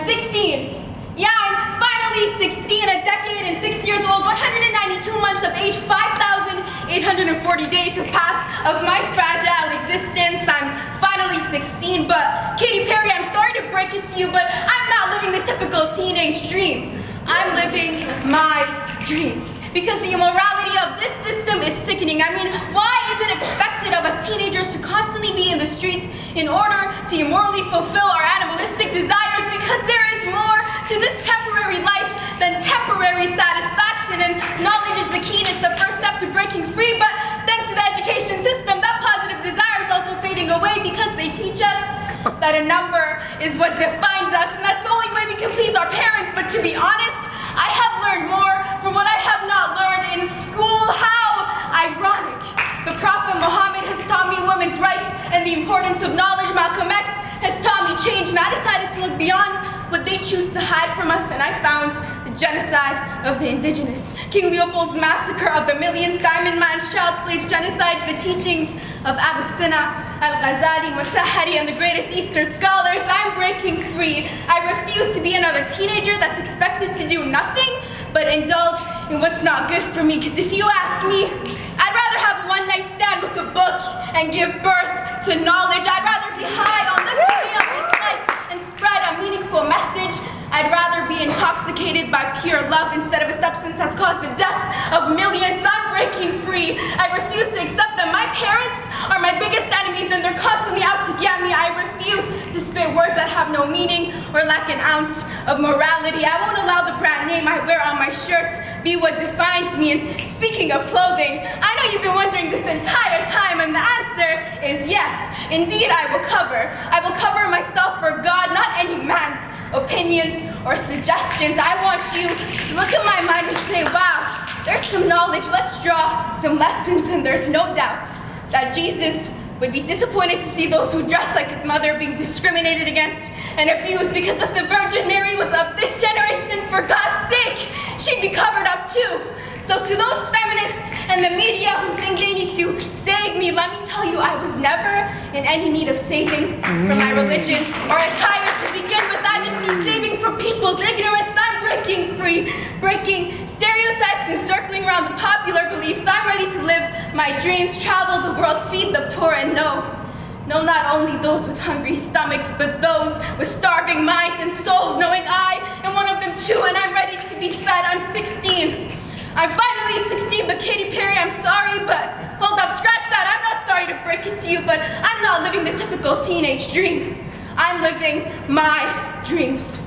16. Yeah, I'm finally 16, a decade and 6 years old, 192 months of age, 5,840 days have passed of my fragile existence. I'm finally 16, but Katy Perry, I'm sorry to break it to you, but I'm not living the typical teenage dream. I'm living my dreams. Because the immorality of this system is sickening. I mean, why is it expected of us teenagers to constantly be in the streets in order to immorally fulfill our animalistic desires? Because there is more to this temporary life than temporary satisfaction, and knowledge is the key and it's the first step to breaking free, but thanks to the education system, that positive desire is also fading away because they teach us that a number is what defines us, and that's the only way we can please our parents. But to be honest, I have learned more from what I have not learned in school. How ironic. The Prophet Muhammad has taught me women's rights and the importance of knowledge. Malcolm X has taught me change, and I decided to look beyond what they choose to hide from us, and I found the genocide of the indigenous. King Leopold's massacre of the millions, Diamond Mines, child slaves, genocides, the teachings of Avicenna, Al-Ghazali, Mutahari, and the greatest Eastern scholars. I'm breaking free. I refuse to be another teenager that's expected to do nothing but indulge in what's not good for me. Because if you ask me, I'd rather have a one-night stand with a book and give birth to knowledge. I'd rather be high on the beauty of this life and spread a meaningful message. I'd rather be intoxicated by pure love instead of a substance that's caused the death of millions. I'm breaking free. I refuse to accept that my parents are my biggest enemies and they're constantly out to get me. I refuse to spit words that have no meaning or lack an ounce of morality. I won't allow the brand name I wear on my shirts be what defines me. And speaking of clothing, I know you've been wondering this entire time, and the answer is yes. Indeed, I will cover. I will cover myself for God, not any man's opinions or suggestions. I want you to look at my mind and say, wow, there's some knowledge. Let's draw some lessons, and there's no doubt that Jesus would be disappointed to see those who dress like his mother being discriminated against and abused, because if the Virgin Mary was of this generation, for God's sake, she'd be covered up too. So to those feminists and the media who think they need to save me, let me tell you, I was never in any need of saving from my religion or attire to begin with. I just need saving from people's ignorance. I'm breaking free, breaking stereotypes and circling around the popular beliefs. I'm ready to live my dreams, travel the world, feed the poor, and know not only those with hungry stomachs, but those with starving minds and souls, knowing I am one of them too, and I'm ready to be fed. I'm 16. I'm finally 16, but Katy Perry, I'm sorry, but hold up, scratch that. I'm not sorry to break it to you, but I'm not living the typical teenage dream. I'm living my dreams.